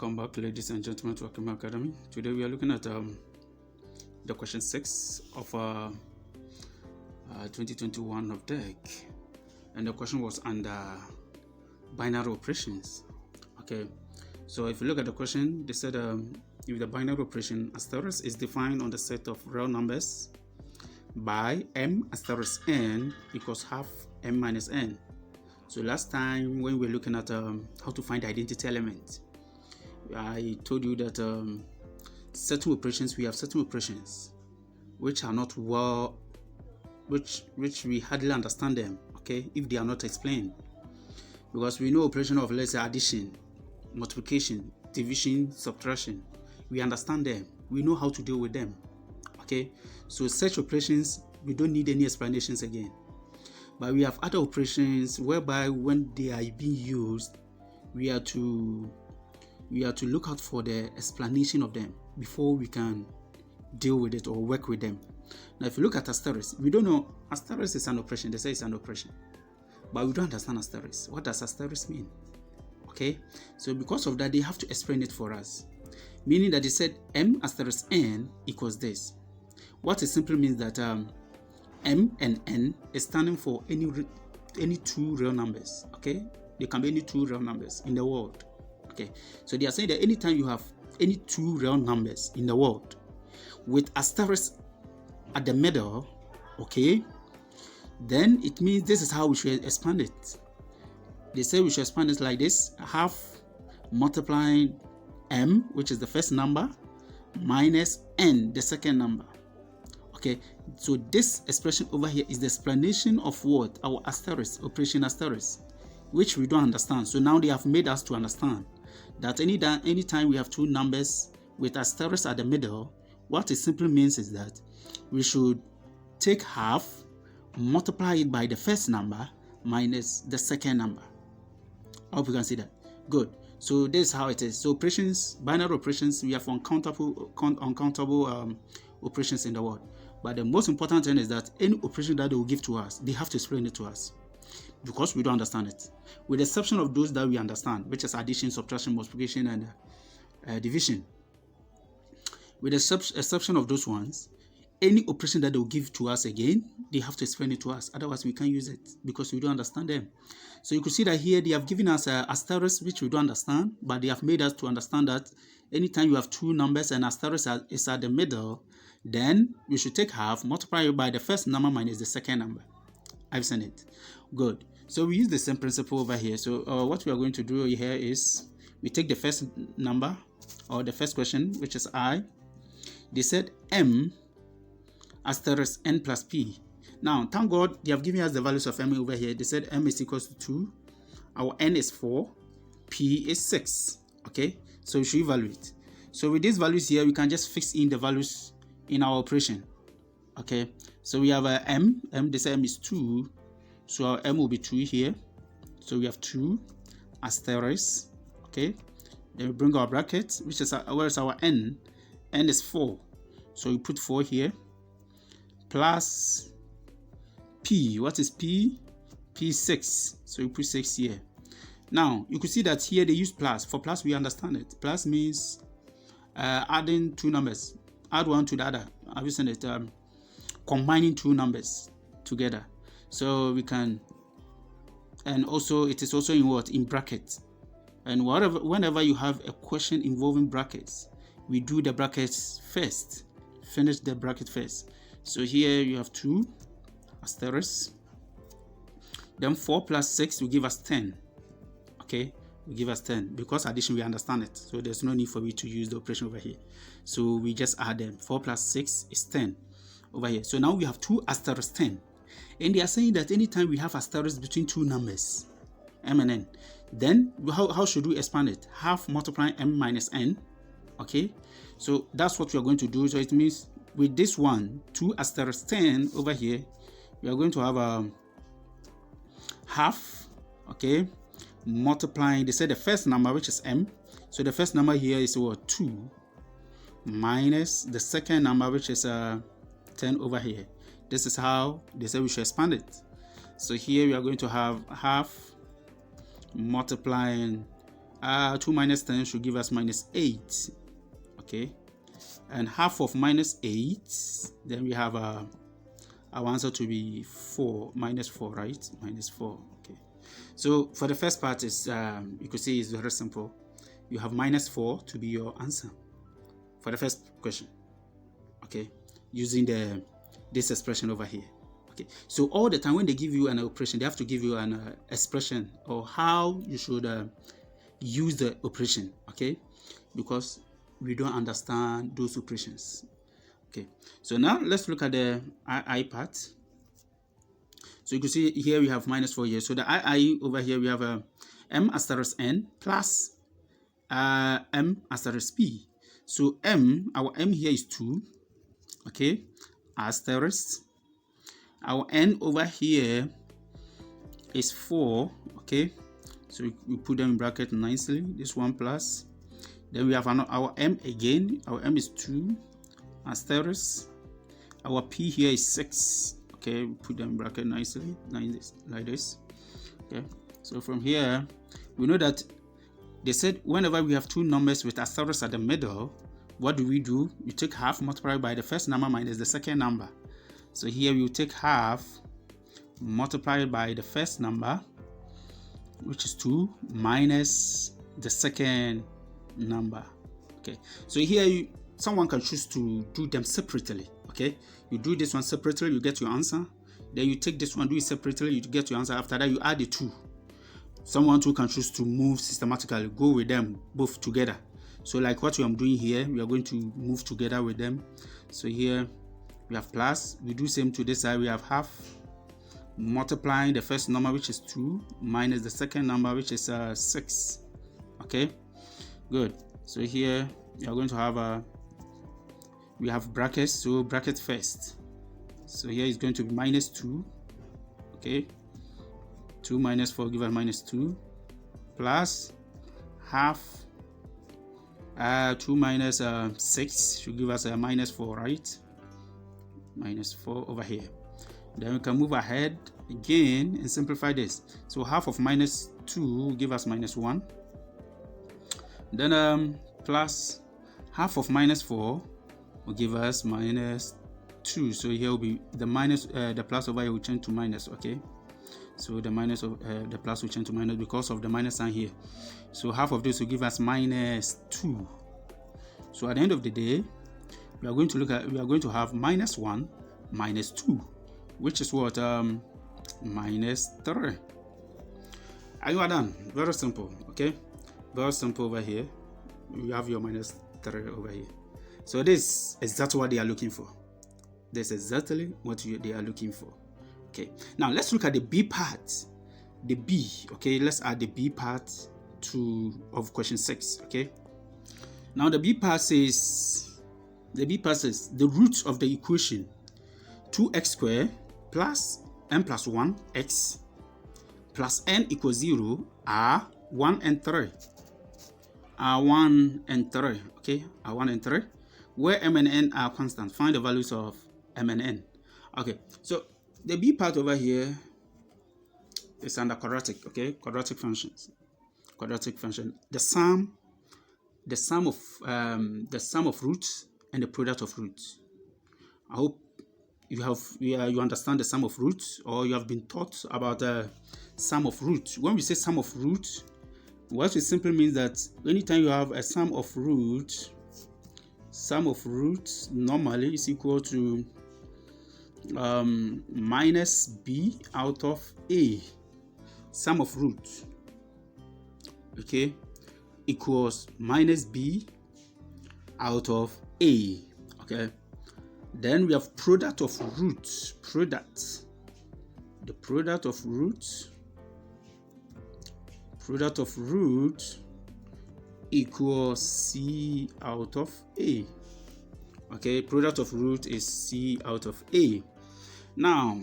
Welcome back, ladies and gentlemen, to Akima Academy. Today we are looking at the question 6 of 2021 Novdec, and the question was under binary operations. Okay, so if you look at the question, they said if the binary operation asterisk is defined on the set of real numbers by m asterisk n equals half m minus n. So last time when we were looking at how to find the identity element, I told you that certain operations, we have certain operations which are not well, which we hardly understand them, okay, if they are not explained. Because we know operation of, let's say, addition, multiplication, division, subtraction, we understand them, we know how to deal with them, okay. So such operations, we don't need any explanations again. But we have other operations whereby when they are being used, we are to look out for the explanation of them before we can deal with it or work with them. Now, if you look at asterisk, we don't know. Asterisk is an operation. They say it's an operation, but we don't understand asterisk. What does asterisk mean? Okay, so because of that, they have to explain it for us. Meaning that they said m asterisk n equals this. What it simply means that m and n is standing for any two real numbers. Okay, there can be any two real numbers in the world. Okay, so they are saying that anytime you have any two real numbers in the world with asterisk at the middle, okay, then it means this is how we should expand it. They say we should expand it like this: half multiplying m, which is the first number, minus n, the second number. Okay, so this expression over here is the explanation of what? Our asterisk, operation asterisk, which we don't understand. So now they have made us to understand that anytime we have two numbers with asterisk at the middle, what it simply means is that we should take half, multiply it by the first number minus the second number. I hope you can see that. Good. So this is how it is. So operations, binary operations, we have uncountable operations in the world. But the most important thing is that any operation that they will give to us, they have to explain it to us, because we don't understand it, with the exception of those that we understand, which is addition, subtraction, multiplication, and division. With the exception of those ones, any operation that they'll give to us again, they have to explain it to us. Otherwise, we can't use it because we don't understand them. So you can see that here they have given us a asterisk, which we don't understand, but they have made us to understand that anytime you have two numbers and asterisk is at the middle, then we should take half, multiply it by the first number minus the second number. I've seen it. Good. So we use the same principle over here. So what we are going to do here is we take the first number, or the first question, which is I. They said m asterisk n plus p. Now, thank God they have given us the values of m over here. They said m is equals to 2, our n is 4, p is 6. Okay, so we should evaluate. So with these values here, we can just fix in the values in our operation. Okay, so we have m, they say m is 2, so our m will be 2 here. So we have 2 asterisk. Okay, then we bring our bracket, which is where is our n? N is 4, so we put 4 here, plus p. What is p? P is 6, so we put 6 here. Now you could see that here they use plus. For plus, we understand it. Plus means adding two numbers, add one to the other. I've seen it, combining two numbers together. So we can, and also it is also in what? In brackets. And whenever you have a question involving brackets, we do the brackets first, finish the bracket first. So here you have 2 asterisk, then 4 plus 6 will give us 10. Okay, will give us 10 because addition we understand it, so there's no need for me to use the operation over here. So we just add them. 4 plus 6 is 10 over here. So now we have 2 asterisk 10, and they are saying that anytime we have asterisk between two numbers, m and n, then how should we expand it? Half multiplying m minus n. Okay, so that's what we are going to do. So it means with this one, 2 asterisk 10 over here, we are going to have half, okay, multiplying, they said the first number, which is m, so the first number here is what? 2, minus the second number, which is 10 over here. This is how they say we should expand it. So here we are going to have half multiplying 2 minus 10 should give us minus 8. Okay, and half of minus 8, then we have our answer to be 4, minus 4, right? Minus 4. Okay, so for the first part is you could see it's very simple. You have minus 4 to be your answer for the first question. Okay, using this expression over here. Okay, so all the time when they give you an operation, they have to give you an expression or how you should use the operation. Okay, because we don't understand those operations. Okay, so now let's look at the I part. So you can see here we have minus 4 here. So the I over here we have m asterisk n plus m asterisk p. So our m here is 2. Okay, asterisk. Our n over here is 4. Okay, so we put them in bracket nicely. This one plus. Then we have our m again. Our m is 2. Asterisk. Our p here is 6. Okay, we put them in bracket nicely, like this. Okay, so from here we know that they said whenever we have two numbers with asterisk at the middle, what do? You take half multiplied by the first number minus the second number. So here we will take half multiplied by the first number, which is 2, minus the second number. Okay, so here someone can choose to do them separately. Okay, you do this one separately, you get your answer. Then you take this one, do it separately, you get your answer. After that, you add the 2. Someone too can choose to move systematically, go with them both together. So like what I'm doing here, we are going to move together with them. So here we have plus, we do same to this side, we have half multiplying the first number, which is 2, minus the second number, which is 6. Okay, good. So here we are going to have we have brackets, so bracket first. So here is going to be minus 2. Okay, 2 minus 4 give us minus 2, plus half 2 minus 6 should give us a minus 4, right? Minus 4 over here. Then we can move ahead again and simplify this. So half of minus 2 will give us minus 1. Then plus half of minus 4 will give us minus 2. So here will be the minus, the plus over here will change to minus. Okay, so the minus of the plus will change to minus because of the minus sign here. So half of this will give us minus 2. So at the end of the day, we are going to have minus 1 minus 2, which is what? Minus 3. Are you done? Very simple. Okay, very simple over here. You have your minus 3 over here. So this is exactly what they are looking for. This is exactly what they are looking for. Okay, now let's look at the B part. The B. Okay, let's add the B part of question 6. Okay, now the B part says the root of the equation 2x squared plus n plus 1 x plus n equals 0 are 1 and 3. Are 1 and 3. Okay, are 1 and 3, where m and n are constant. Find the values of m and n. Okay, so the B part over here is under quadratic. Okay, quadratic functions. Quadratic function. The sum of roots and the product of roots. I hope you understand the sum of roots, or you have been taught about the sum of roots. When we say sum of roots, what it simply means that anytime you have a sum of roots normally is equal to minus b out of a. Sum of roots, okay, equals minus b out of a. Okay, then we have product of roots. The product of roots equals c out of a. Okay, product of root is c out of a. Now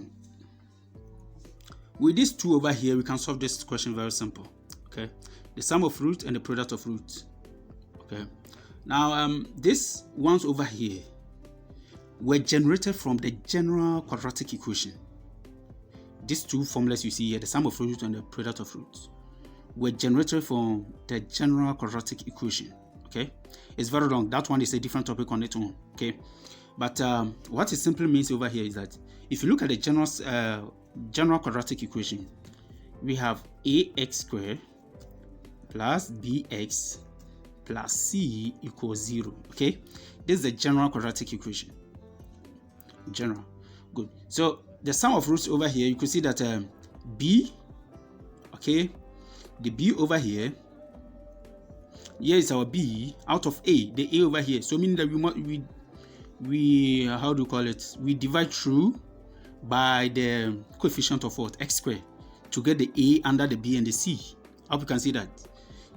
with these two over here, we can solve this question very simple. Okay, the sum of root and the product of roots. Okay, now these ones over here were generated from the general quadratic equation. These two formulas you see here, the sum of roots and the product of roots. were generated from the general quadratic equation. Okay, it's very long. That one is a different topic on its own. Okay, but what it simply means over here is that if you look at the general quadratic equation, we have ax squared plus bx plus c equals 0. Okay, this is the general quadratic equation. General. Good. So the sum of roots over here, you could see that b, okay, the b over here is our b out of a, the a over here. So meaning that we how do you call it? We divide through by the coefficient of what? X squared to get the a under the b and the c. I hope you can see that.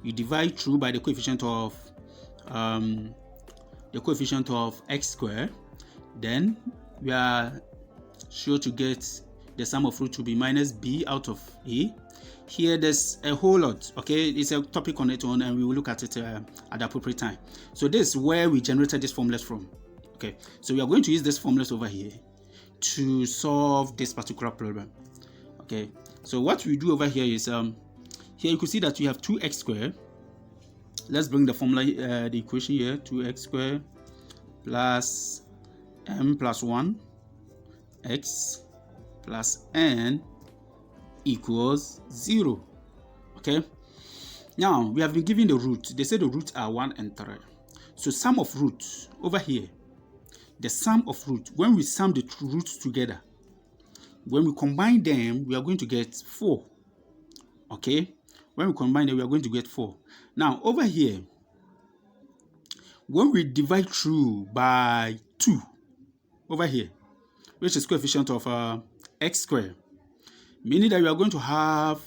You divide through by the coefficient of x squared, then we are sure to get the sum of root to be minus b out of a. Here there's a whole lot. Okay, it's a topic on its own, and we will look at it at the appropriate time. So this is where we generated these formulas from. Okay, so we are going to use these formulas over here to solve this particular problem. Okay, so what we do over here is here you can see that we have 2x squared. Let's bring the formula, the equation here. 2x squared plus m plus 1 x plus n equals 0. Okay, now we have been given the root. They say the roots are 1 and 3. So sum of roots over here, the sum of roots, when we sum the roots together, when we combine them, we are going to get 4. Okay, when we combine them, we are going to get 4. Now over here, when we divide through by 2 over here, which is coefficient of x squared, meaning that we are going to have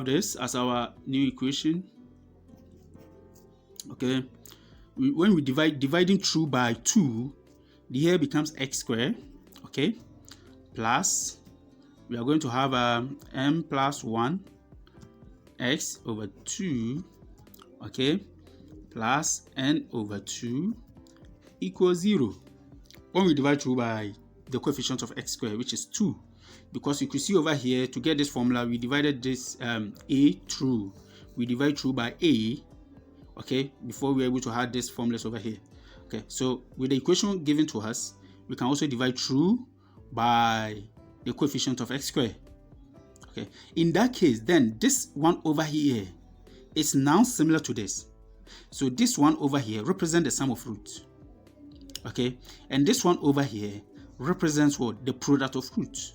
this as our new equation. Okay, when we dividing through by 2, the here becomes x squared. Okay, plus we are going to have m plus 1 x over 2. Okay, plus n over 2 equals 0. When we divide through by the coefficient of x squared, which is 2, because you can see over here, to get this formula, we divided this a through, we divide through by a, okay, before we are able to add this formulas over here. Okay, so with the equation given to us, we can also divide through by the coefficient of x squared. Okay, in that case, then this one over here is now similar to this. So this one over here represents the sum of roots. Okay, and this one over here represents what? The product of roots,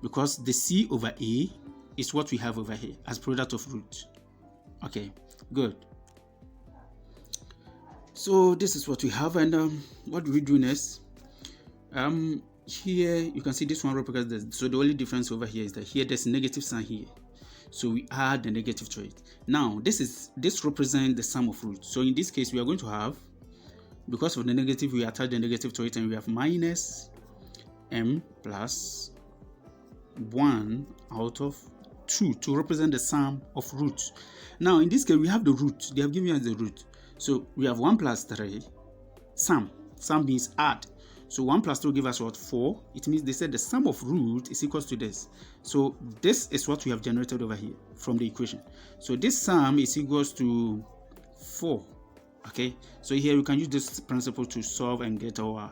because the c over a is what we have over here as product of roots. Okay, good. So this is what we have, and what do we do next? Here you can see this one represents this. So the only difference over here is that here there's a negative sign here, so we add the negative to it. Now this represents the sum of roots. So in this case, we are going to have, because of the negative, we attach the negative to it, and we have minus m plus 1 out of 2 to represent the sum of roots. Now in this case, we have the root. They have given us the root. So we have 1 plus 3, sum. Sum means add. So 1 plus 2 give us what? 4. It means they said the sum of root is equals to this. So this is what we have generated over here from the equation. So this sum is equals to 4. Okay, so here we can use this principle to solve and get our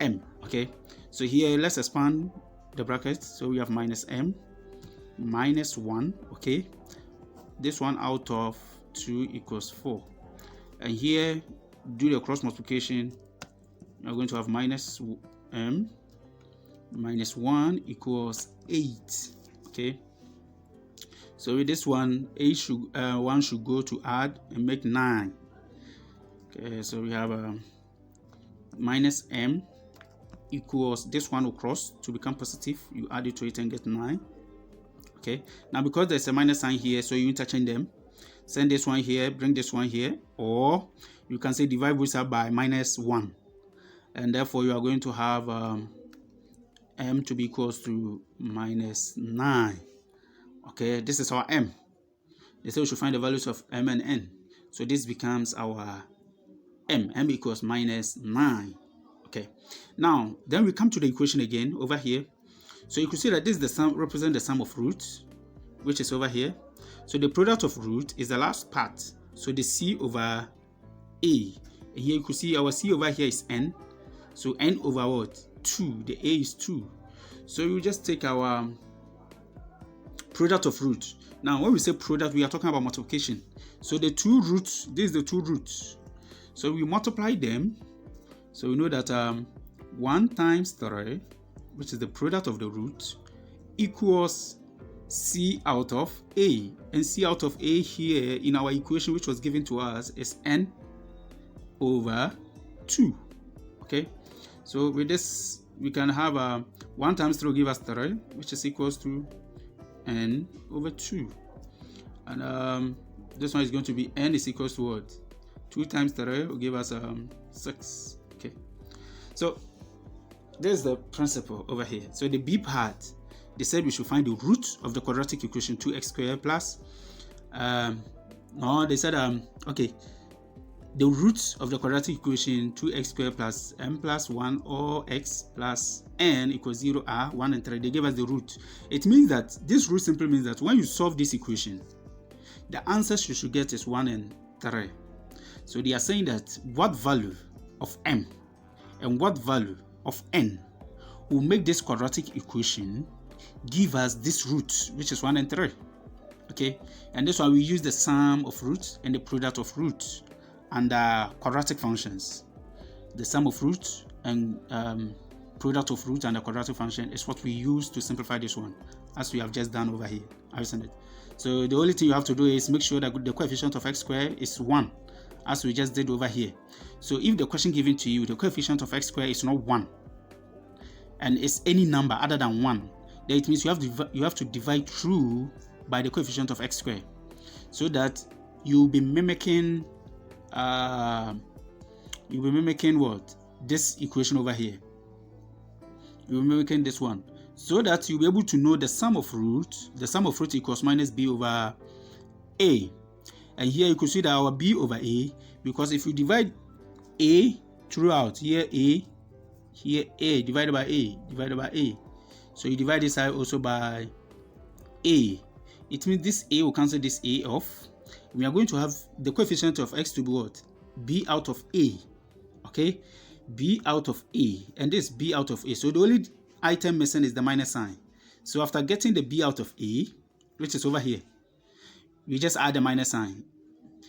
m. Okay, so here let's expand the brackets. So we have minus m minus 1. Okay, this one out of 2 equals 4, and here do the cross multiplication. We are going to have minus m minus 1 equals 8. Okay, so with this one, 1 should go to add and make 9. Okay, so we have minus m equals, this one will cross to become positive. You add it to it and get 9. Okay, now because there's a minus sign here, so you interchange them. Send this one here, bring this one here, or you can say divide both sides by minus 1, and therefore you are going to have m to be equals to minus 9. Okay, this is our m. They say we should find the values of m and n. So this becomes our m equals minus 9. Okay, now then we come to the equation again over here. So you could see that this is the sum, represent the sum of roots, which is over here. So the product of root is the last part. So the C over A. And here you could see our C over here is N. So N over what? 2. The A is 2. So you just take our product of root. Now when we say product, we are talking about multiplication. So the two roots, this is the two roots. So we multiply them. So we know that 1 times 3, which is the product of the root, equals C out of A. And C out of A here in our equation, which was given to us, is N over 2. Okay, so with this we can have 1 times 3 will give us 3, which is equals to N over 2. And this one is going to be N is equals to what? 2 times 3 will give us 6. Okay, so there's the principle over here. So the B part, they said we should find the root of the quadratic equation 2x squared plus no, they said okay, the root of the quadratic equation 2x squared plus m plus 1 or x plus n equals 0 are 1 and 3. They gave us the root. It means that this root simply means that when you solve this equation, the answers you should get is 1 and 3. So they are saying that what value of m and what value of n will make this quadratic equation give us this root, which is 1 and 3. Okay, and this one we use the sum of roots and the product of roots and quadratic functions. The sum of roots and product of root and the quadratic function is what we use to simplify this one, as we have just done over here, isn't it? So the only thing you have to do is make sure that the coefficient of x squared is 1, as we just did over here. So if the question given to you, the coefficient of x squared is not 1 and it's any number other than 1, then it means you have to divide through by the coefficient of x squared, so that you'll be mimicking what? This equation over here. You'll be mimicking this one, so that you'll be able to know the sum of root. The sum of root equals minus b over a. And here you could see that our b over a, because if you divide a throughout, here a, here a divided by a, divided by a. So you divide this side also by a. It means this a will cancel this a off. We are going to have the coefficient of x to be what? B out of a. Okay, b out of a, and this b out of a. So the only item missing is the minus sign. So after getting the b out of a, which is over here, we just add the minus sign.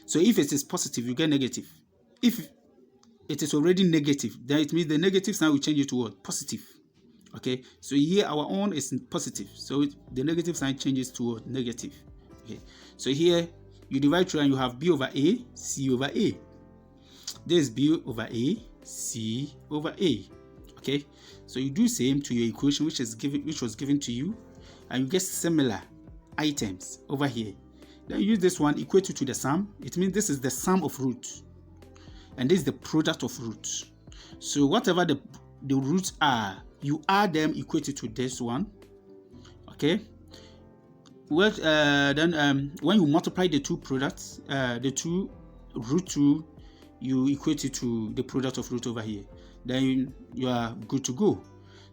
So if it is positive, you get negative. If it is already negative, then it means the negative sign will change it to what? Positive. Okay, so here our own is positive, so the negative sign changes to what? Negative. Okay, so here you divide through and you have b over a, c over a. This is b over a, c over a. Okay, so you do same to your equation which was given to you, and you get similar items over here. Then you use this one, equate it to the sum. It means this is the sum of roots, and this is the product of roots. So whatever the roots are, you add them, equate it to this one. Okay, well then when you multiply the two products, the two root 2, you equate it to the product of root over here. Then you are good to go.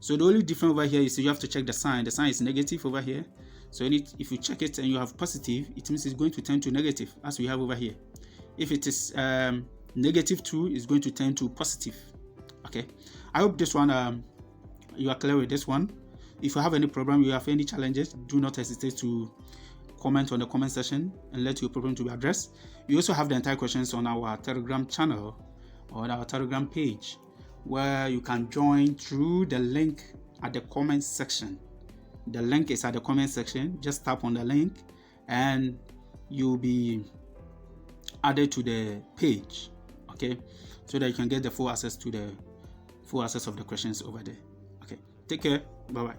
So the only difference over here is you have to check the sign. The sign is negative over here. So if you check it and you have positive, it means it's going to turn to negative, as we have over here. If it is negative 2, it's going to turn to positive. Okay, I hope this one you are clear with this one. If you have any problem, you have any challenges, do not hesitate to comment on the comment section and let your problem to be addressed. We also have the entire questions on our Telegram channel or our Telegram page, where you can join through the link at the comment section. The link is at the comment section. Just tap on the link and you'll be added to the page, okay, so that you can get the full access of the questions over there. Okay, take care. Bye bye.